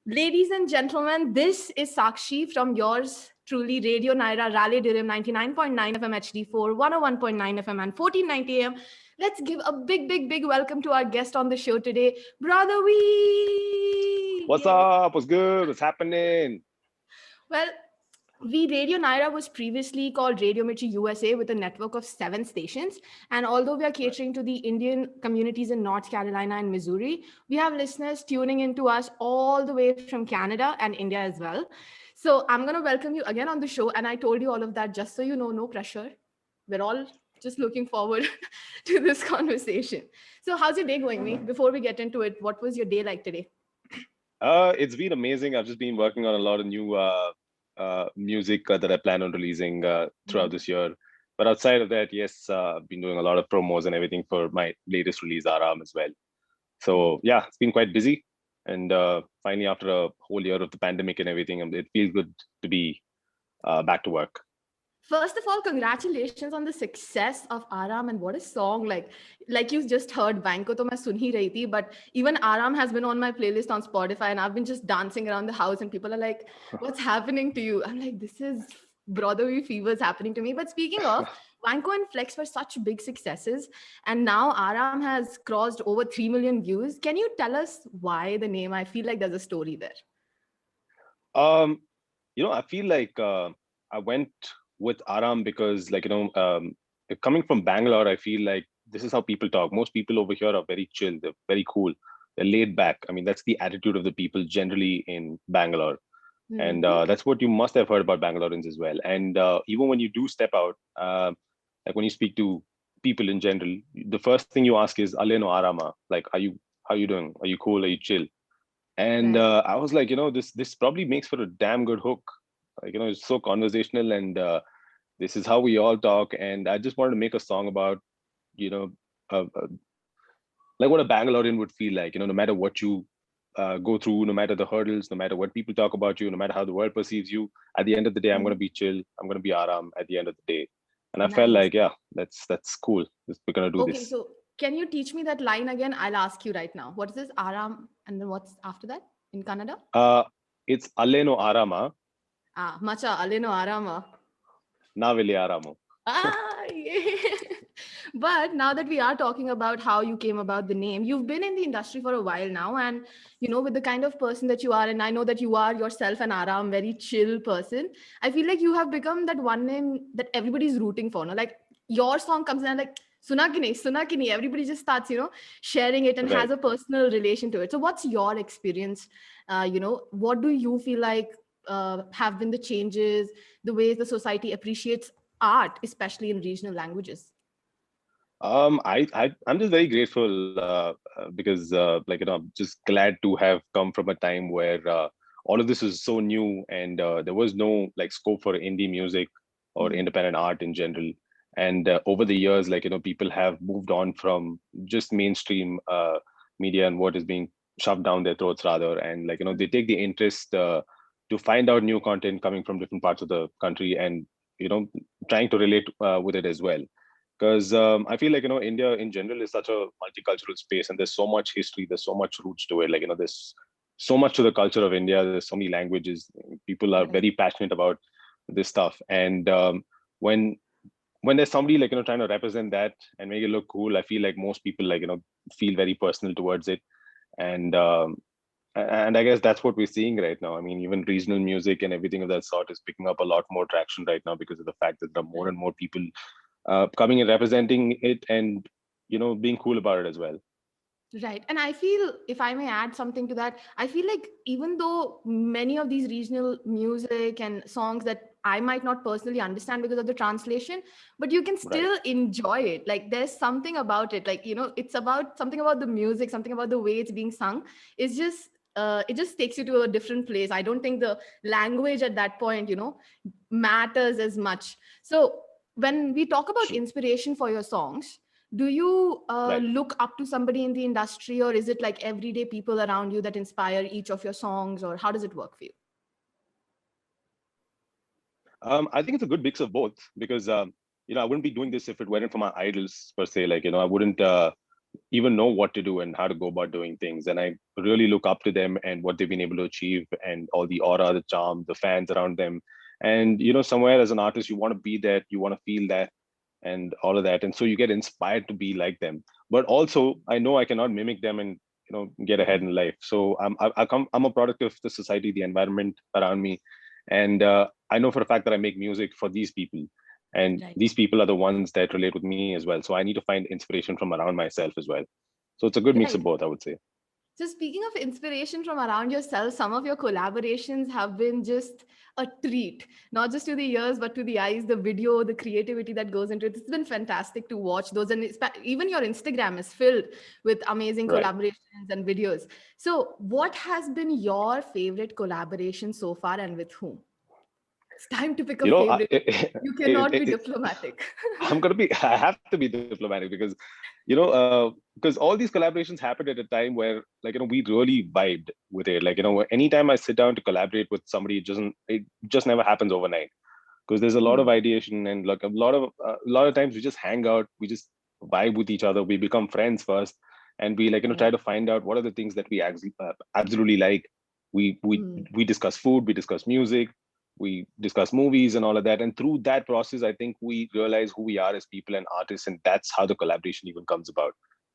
Ladies and gentlemen, this is Sakshi from yours truly, RadioNyra Raleigh Durham 99.9 FM HD4, 101.9 FM and 1490 AM. Let's give a big welcome to our guest on the show today, Brother V. What's Yay. up? What's good? What's happening? Well, RadioNyra was previously called Radio Mirchi USA with a network of 7 stations. And although we are Right. catering to the Indian communities in North Carolina and Missouri, we have listeners tuning into us all the way from Canada and India as well. So I'm going to welcome you again on the show. And I told you all of that just so you know, no pressure. We're all just looking forward to this conversation. So how's your day going, me? Before we get into it, what was your day like today? It's been amazing. I've just been working on a lot of new music that I plan on releasing throughout this year. But outside of that, yes, I've been doing a lot of promos and everything for my latest release, Aram, as well. So yeah, it's been quite busy. And finally, after a whole year of the pandemic and everything, it feels good to be back to work. First of all, congratulations on the success of Aram, and what a song! Like you just heard, Banko to main sun hi rahi thi, but even Aram has been on my playlist on Spotify, and I've been just dancing around the house, and people are like, "What's happening to you?" I'm like, "This is brotherly fever is happening to me." But speaking of, Banko and Flex were such big successes, and now Aram has crossed over 3 million views. Can you tell us why the name? I feel like there's a story there. Um, I feel like I went with Aram because, coming from Bangalore, I feel like this is how people talk. Most people over here are very chill. They're very cool. They're laid back. I mean, that's the attitude of the people generally in Bangalore. And Mhm. that's what you must have heard about Bangaloreans as well. And even when you do step out, like when you speak to people in general, the first thing you ask is "Aleno Arama," like, how you doing? Are you cool? Are you chill? And Right. I was like, this probably makes for a damn good hook. Like, it's so conversational, and this is how we all talk. And I just wanted to make a song about, you know, uh, uh, like what a Bangalorean would feel like, no matter what you go through, no matter the hurdles, no matter what people talk about you, no matter how the world perceives you. At the end of the day, I'm going to Mm, be chill. I'm going to be aram at the end of the day. And I felt nice. like, yeah, that's cool. We're going to do Okay, this. so can you teach me that line again? I'll ask you right now. What is this? Aram, and then what's after that in Kannada? Uh, it's Alleno Arama, Ah, macha, aleno arama. Navili Aramo. Ah, yeah. But now that we are talking about how you came about the name, you've been in the industry for a while now, and with the kind of person that you are, and I know that you are yourself an Aram, very chill person. I feel like you have become that one name that everybody's rooting for. No, like your song comes in and like Sunakini, Sunakini. Everybody just starts, sharing it and has Right. a personal relation to it. So, what's your experience? What do you feel like have been the changes, the ways the society appreciates art, especially in regional languages? I'm just very grateful because, I'm just glad to have come from a time where all of this is so new, and there was no like scope for indie music or Mm, independent art in general. And over the years, people have moved on from just mainstream media and what is being shoved down their throats rather, and they take the interest to find out new content coming from different parts of the country, and you know trying to relate with it as well, because I feel like India in general is such a multicultural space, and there's so much history, there's so much roots to it. There's so much to the culture of India. There's so many languages. People are right. very passionate about this stuff, and when there's somebody trying to represent that and make it look cool, I feel like most people feel very personal towards it, and I guess that's what we're seeing right now. I mean, even regional music and everything of that sort is picking up a lot more traction right now because of the fact that there are more Right. and more people coming and representing it, and being cool about it as well. Right. And I feel, if I may add something to that, I feel like even though many of these regional music and songs that I might not personally understand because of the translation, but you can Right. still enjoy it. Like there's something about it. Like, it's about something about the music, something about the way it's being sung. It just takes you to a different place. I don't think the language at that point, matters as much. So when we talk about True. inspiration for your songs, do you Right. look up to somebody in the industry, or is it like everyday people around you that inspire each of your songs, or how does it work for you? I think it's a good mix of both because I wouldn't be doing this if it weren't for my idols per se. I wouldn't. even know what to do and how to go about doing things. And I really look up to them and what they've been able to achieve, and all the aura, the charm, the fans around them. And somewhere as an artist, you want to be that, you want to feel that, and all of that. And so you get inspired to be like them. But also, I know I cannot mimic them and get ahead in life. So I'm a product of the society, the environment around me. And I know for a fact that I make music for these people, and Right. these people are the ones that relate with me as well. So I need to find inspiration from around myself as well. So it's a good mix of Right. both, I would say. So speaking of inspiration from around yourself, some of your collaborations have been just a treat, not just to the ears, but to the eyes, the video, the creativity that goes into it. It's been fantastic to watch those. And even your Instagram is filled with amazing Right. collaborations and videos. So what has been your favorite collaboration so far, and with whom? It's time to pick a you know I, favorite. it, You cannot be it, diplomatic. I have to be diplomatic, because because all these collaborations happened at a time where, like, we really vibed with it. Like, anytime I sit down to collaborate with somebody, it just never happens overnight, because there's a lot of Hmm. ideation, and like a lot of times we just hang out, we just vibe with each other, we become friends first, and we, like, Right. try to find out what are the things that we absolutely like. Hmm. We discuss food, we discuss music, we discuss movies and all of that, and through that process, I think we realize who we are as people and artists, and that's how the collaboration even comes about.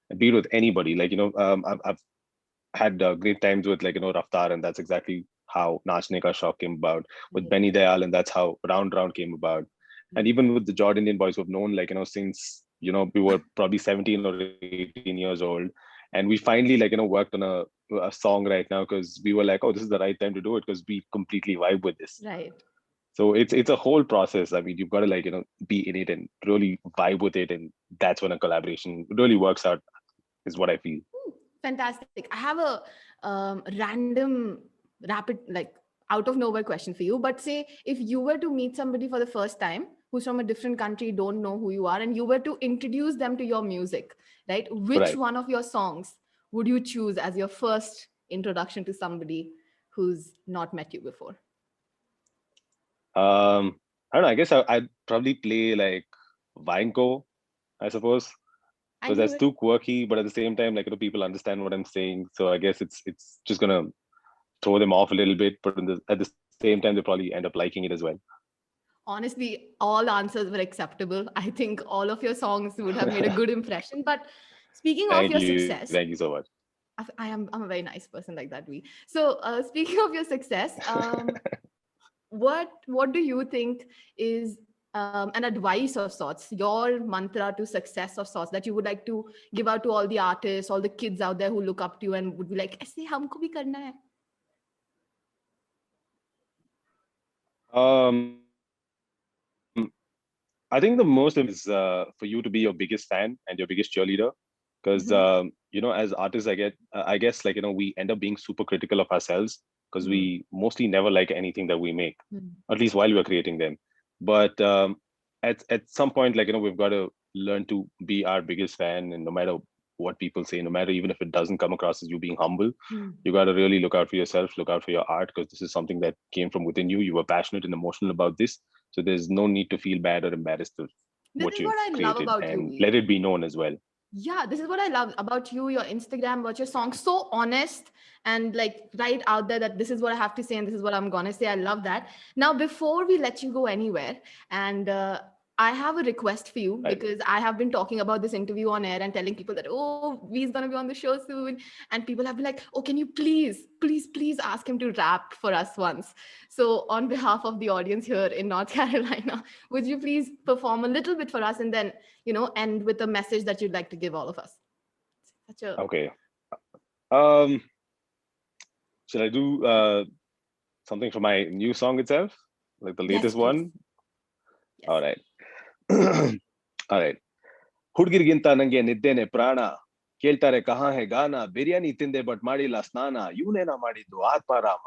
And be it with anybody, like, I've had great times with, like, Raftar, and that's exactly how Nachne Ka Shauq came about, with Right. Benny Dayal, and that's how Round Round came about. And even with the Jordanian boys who've known, like, since, we were probably 17 or 18 years old. And we finally, like, worked on a song right now, because we were like, oh, this is the right time to do it, because we completely vibe with this. Right. So it's a whole process. I mean, you've got to, like, be in it and really vibe with it. And that's when a collaboration really works out, is what I feel. Fantastic. I have a random, rapid, like out of nowhere question for you. But say if you were to meet somebody for the first time who's from a different country, don't know who you are, and you were to introduce them to your music, right? Which Right. one of your songs would you choose as your first introduction to somebody who's not met you before? I don't know. I guess I'd probably play like Vineco, I suppose, I because knew that's it. too quirky, but at the same time, like, people understand what I'm saying. So I guess it's just gonna throw them off a little bit, but at the same time, they probably end up liking it as well. Honestly, all answers were acceptable. I think all of your songs would have made a good impression. But speaking of your Thank you so success, much. I'm a very nice person like that. We so speaking of your success, what do you think is an advice of sorts, your mantra to success of sorts that you would like to give out to all the artists, all the kids out there who look up to you and would be like, "ऐसे हमको भी करना है." I think the most important thing is for you to be your biggest fan and your biggest cheerleader, because Mhm. as artists, I guess, like, we end up being super critical of ourselves, because Mhm. we mostly never like anything that we make, Mhm. at least while we're creating them. But at some point, like, we've got to learn to be our biggest fan, and no matter what people say, no matter, even if it doesn't come across as you being humble, Mhm. you got to really look out for yourself, look out for your art, because this is something that came from within you. You were passionate and emotional about this, so there's no need to feel bad or embarrassed of This what is what you've I love created, about you, and V. let it be known as well. Yeah, this is what I love about you, your Instagram, about your songs. So honest and like right out there that this is what I have to say and this is what I'm gonna say. I love that. Now, before we let you go anywhere, and I have a request for you Right. because I have been talking about this interview on air and telling people that, oh, V's gonna be on the show soon. And people have been like, oh, can you please, please, please ask him to rap for us once? So, on behalf of the audience here in North Carolina, would you please perform a little bit for us and then end with a message that you'd like to give all of us? Such a Okay. Um, should I do something for my new song itself, like the yes, latest please. one? Yes. All right. All right. ಹುಡ್ಗಿರ್ಗಿಂತ ನಂಗೆ ನಿದ್ದೆನೆ ಪ್ರಾಣ, ಕೇಳ್ತಾರೆ ಕಹಾ ಹೇ ಗಾನ, ಬಿರಿಯಾನಿ ತಿಂದೆ but ಮಾಡಿಲ್ಲ ಸ್ನಾನ, ಇವನೇನ ಮಾಡಿದ್ದು ಆತ್ಮಾರಾಮ.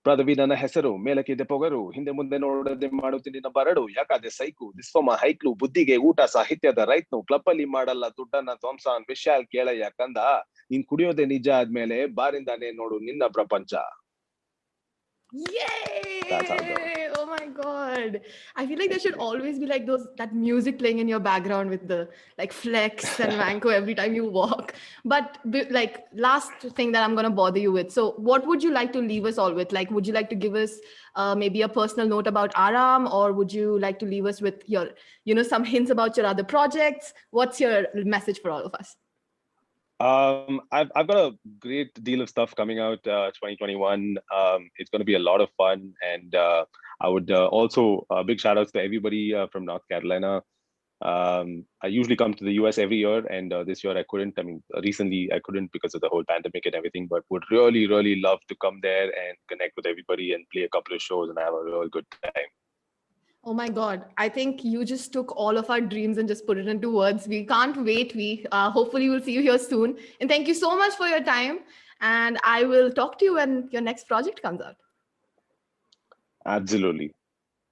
ಪದವಿ ನನ್ನ ಹೆಸರು, ಮೇಲಕ್ಕಿದೆ ಪೊಗರು, ಹಿಂದೆ ಮುಂದೆ ನೋಡದೆ ಮಾಡುತ್ತೀನಿ ನಿನ್ನ ಬರಡು, ಯಾಕಾದೆ ಸೈಕು, ದಿಸ್ವಮ ಹೈಕ್ಲು, ಬುದ್ಧಿಗೆ ಊಟ ಸಾಹಿತ್ಯದ ರೈತ್ನು, ಕ್ಲಬ್ಬಲ್ಲಿ ಮಾಡಲ್ಲ ದುಡ್ಡನ್ನ ಧ್ವಂಸ, ವಿಶಾಲ್ ಕೇಳಯ್ಯ ಕಂದ, ನೀನ್ ಕುಡಿಯೋದೆ ನಿಜ ಆದ್ಮೇಲೆ ಬಾರಿಂದಾನೆ ನೋಡು ನಿನ್ನ ಪ್ರಪಂಚ. That's how it goes. Yay! Oh my god. I feel like there should always be like that music playing in your background with the like flex and Vanko every time you walk. But like last thing that I'm gonna bother you with. So what would you like to leave us all with? Like, would you like to give us maybe a personal note about Aram, or would you like to leave us with your, some hints about your other projects? What's your message for all of us? I've got a great deal of stuff coming out 2021. It's going to be a lot of fun, and I would also big shout outs to everybody from North Carolina. I usually come to the US every year, and this year I couldn't. I mean, recently I couldn't because of the whole pandemic and everything, but would really, really love to come there and connect with everybody and play a couple of shows and have a real good time. Oh my God. I think you just took all of our dreams and just put it into words. We can't wait. We hopefully will see you here soon. And thank you so much for your time. And I will talk to you when your next project comes out. Absolutely.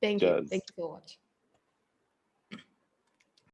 Thank you. Cheers. Thank you so much.